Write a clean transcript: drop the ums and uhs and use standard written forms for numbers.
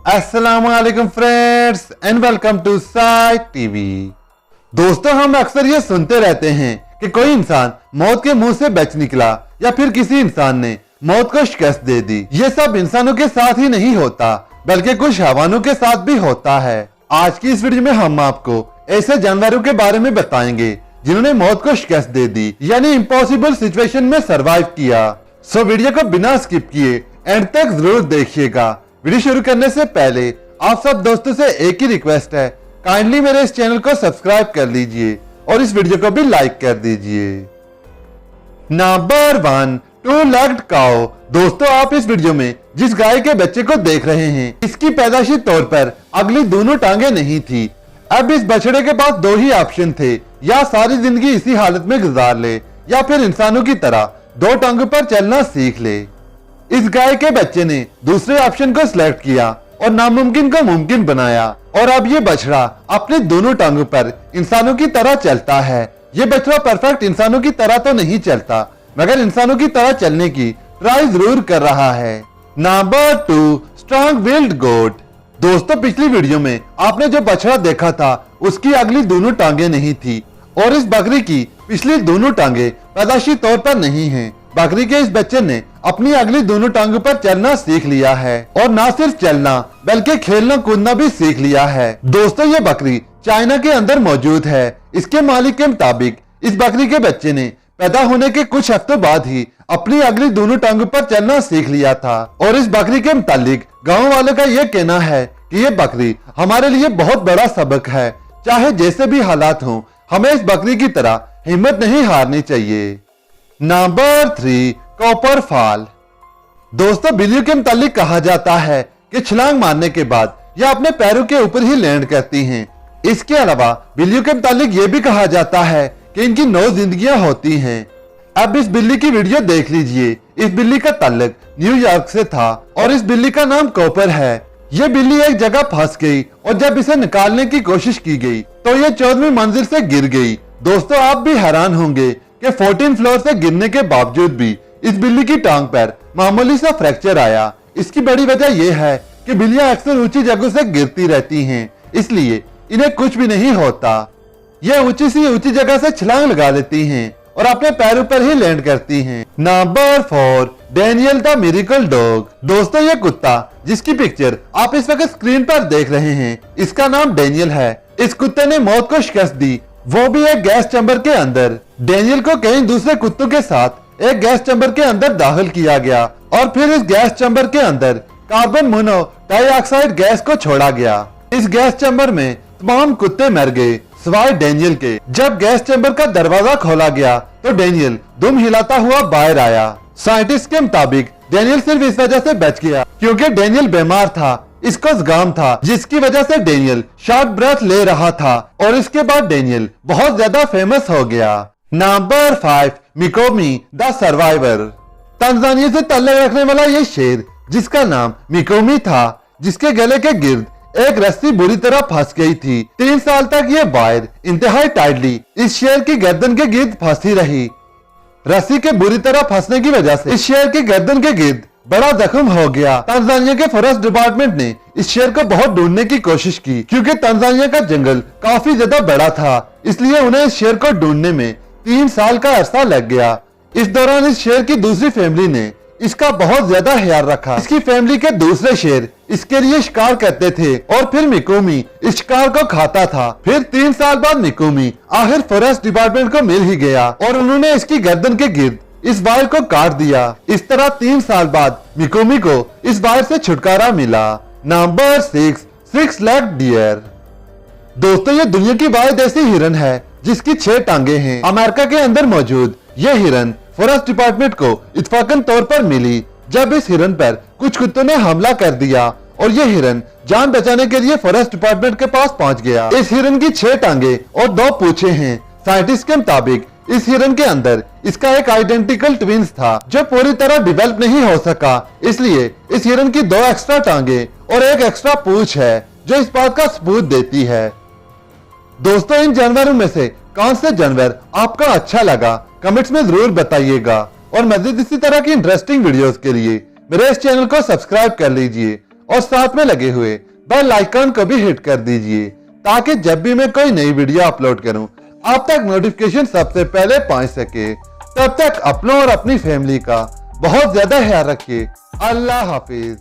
अस्सलामुअलैकुम friends and welcome to side TV. दोस्तों, हम अक्सर ये सुनते रहते हैं कि कोई इंसान मौत के मुंह से बच निकला या फिर किसी इंसान ने मौत को शिकस्त दे दी। ये सब इंसानों के साथ ही नहीं होता बल्कि कुछ हैवानों के साथ भी होता है। आज की इस वीडियो में हम आपको ऐसे जानवरों के बारे में बताएंगे जिन्होंने मौत को शिकस्त दे दी, यानी इम्पॉसिबल सिचुएशन में सरवाइव किया। सो वीडियो को बिना स्किप किए एंड तक जरूर देखिएगा। वीडियो शुरू करने से पहले आप सब दोस्तों से एक ही रिक्वेस्ट है, काइंडली मेरे इस चैनल को सब्सक्राइब कर लीजिए और इस वीडियो को भी लाइक कर दीजिए। नंबर 1, 2-legged काऊ। दोस्तों, आप इस वीडियो में जिस गाय के बच्चे को देख रहे हैं, इसकी पैदाशी तौर पर अगली दोनों टांगे नहीं थी। अब इस बछड़े के पास दो ही ऑप्शन थे, या सारी जिंदगी इसी हालत में गुजार ले या फिर इंसानों की तरह दो टांगों पर चलना सीख ले। इस गाय के बच्चे ने दूसरे ऑप्शन को सिलेक्ट किया और नामुमकिन को मुमकिन बनाया, और अब ये बछड़ा अपने दोनों टांगों पर इंसानों की तरह चलता है। ये बछड़ा परफेक्ट इंसानों की तरह तो नहीं चलता, मगर इंसानों की तरह चलने की ट्राई जरूर कर रहा है। नंबर 2, स्ट्रॉन्ग विल्ड गोट। दोस्तों, पिछली वीडियो में आपने जो बछड़ा देखा था उसकी अगली दोनों टांगे नहीं थी, और इस बकरी की पिछली दोनों टांगे पैदाशी तौर पर नहीं हैं। बकरी के इस बच्चे ने अपनी अगली दोनों टांगों पर चलना सीख लिया है, और न सिर्फ चलना बल्कि खेलना कूदना भी सीख लिया है। दोस्तों, ये बकरी चाइना के अंदर मौजूद है। इसके मालिक के मुताबिक इस बकरी के बच्चे ने पैदा होने के कुछ हफ्तों बाद ही अपनी अगली दोनों टांगों पर चलना सीख लिया था, और इस बकरी के मुताबिक गाँव वालों का यह कहना है कि ये बकरी हमारे लिए बहुत बड़ा सबक है। चाहे जैसे भी हालात हों, हमें इस बकरी की तरह हिम्मत नहीं हारनी चाहिए। Number 3, copper fall. दोस्तों, बिल्लियों के मुतालिक कहा जाता है कि छलांग मारने के बाद यह अपने पैरों के ऊपर ही लैंड करती हैं। इसके अलावा बिल्लियों के मुतालिक यह भी कहा जाता है कि इनकी 9 जिंदगियां होती हैं। अब इस बिल्ली की वीडियो देख लीजिए। इस बिल्ली का ताल्लुक न्यूयॉर्क से था और इस बिल्ली का नाम कॉपर है। ये बिल्ली एक जगह फंस गई और जब इसे निकालने की कोशिश की गई तो ये 14वीं मंजिल से गिर गई। दोस्तों, आप भी हैरान होंगे कि 14 फ्लोर से गिरने के बावजूद भी इस बिल्ली की टांग पर मामूली सा फ्रैक्चर आया। इसकी बड़ी वजह यह है कि बिल्लियां अक्सर ऊंची जगहों से गिरती रहती हैं, इसलिए इन्हें कुछ भी नहीं होता। ये ऊंची जगह से छलांग लगा लेती हैं और अपने पैरों पर ही लैंड करती हैं। Number 4, Daniel the miracle dog. दोस्तों, ये कुत्ता जिसकी पिक्चर आप इस वक्त स्क्रीन पर देख रहे हैं, इसका नाम डेनियल है। इस कुत्ते ने मौत को शिकस्त दी, वो भी एक गैस चैम्बर के अंदर। डेनियल को कई दूसरे कुत्तों के साथ एक गैस चैम्बर के अंदर दाखिल किया गया और फिर इस गैस चैम्बर के अंदर कार्बन मोनोडाइऑक्साइड गैस को छोड़ा गया। इस गैस चैम्बर में तमाम कुत्ते मर गए सिवाय डेनियल के। जब गैस चैम्बर का दरवाजा खोला गया तो डेनियल दुम हिलाता हुआ बाहर आया। साइंटिस्ट के मुताबिक डेनियल सिर्फ इस वजह से बच गया क्योंकि डेनियल बीमार था, इसको जुकाम था, जिसकी वजह से डेनियल शॉर्ट ब्रेथ ले रहा था, और इसके बाद डेनियल बहुत ज्यादा फेमस हो गया। Number 5, Mikomi the survivor. Tanzania से ताल्लुक रखने वाला ये शेर जिसका नाम मिकोमी था, जिसके गले के गिर्द एक रस्सी बुरी तरह फंस गई थी। 3 साल तक ये वायर इंतहाई टाइटली इस शेर की गर्दन के गिर्द फंसी रही। रस्सी के बुरी तरह फंसने की वजह से इस शेर की गर्दन के गिर्द बड़ा जख्म हो गया। तंजानिया के फॉरेस्ट डिपार्टमेंट ने इस शेर को बहुत ढूंढने की कोशिश की क्योंकि तंजानिया का जंगल काफी ज्यादा बड़ा था, इसलिए उन्हें इस शेर को ढूंढने में 3 साल का अरसा लग गया। इस दौरान इस शेर की दूसरी फैमिली ने इसका बहुत ज्यादा ख्याल रखा। इसकी फैमिली के दूसरे शेर इसके लिए शिकार करते थे और फिर मिकोमी इस शिकार को खाता था। फिर 3 साल बाद मिकोमी आखिर फॉरेस्ट डिपार्टमेंट को मिल ही गया और उन्होंने इसकी गर्दन के गिर्द इस वायर को काट दिया। इस तरह 3 साल बाद मिकोमी को इस वायर से छुटकारा मिला। Number 6, 6-legged deer. दोस्तों, ये दुनिया की वाहिद ऐसी हिरन है जिसकी 6 टांगे हैं। अमेरिका के अंदर मौजूद ये हिरन फॉरेस्ट डिपार्टमेंट को इत्तफाकन तौर पर मिली जब इस हिरन पर कुछ कुत्तों ने हमला कर दिया, और ये हिरन जान बचाने के लिए फॉरेस्ट डिपार्टमेंट के पास पहुंच गया। इस हिरन की 6 टांगे और 2 पूंछें हैं। साइंटिस्ट के मुताबिक इस हिरन के अंदर इसका एक आइडेंटिकल ट्विंस था जो पूरी तरह डेवलप नहीं हो सका, इसलिए इस हिरन की 2 एक्स्ट्रा टांगे और एक एक्स्ट्रा पूंछ है जो इस बात का सबूत देती है। दोस्तों, इन जानवरों में से कौन से जानवर आपका अच्छा लगा कमेंट्स में जरूर बताइएगा, और मजीद इसी तरह की इंटरेस्टिंग वीडियोस के लिए मेरे इस चैनल को सब्सक्राइब कर लीजिए और साथ में लगे हुए बेल आइकन को भी हिट कर दीजिए ताकि जब भी मैं कोई नई वीडियो अपलोड करूं आप तक नोटिफिकेशन सबसे पहले पहुंच सके। तब तक अपनों और अपनी फैमिली का बहुत ज्यादा ख्याल रखिए। अल्लाह हाफिज।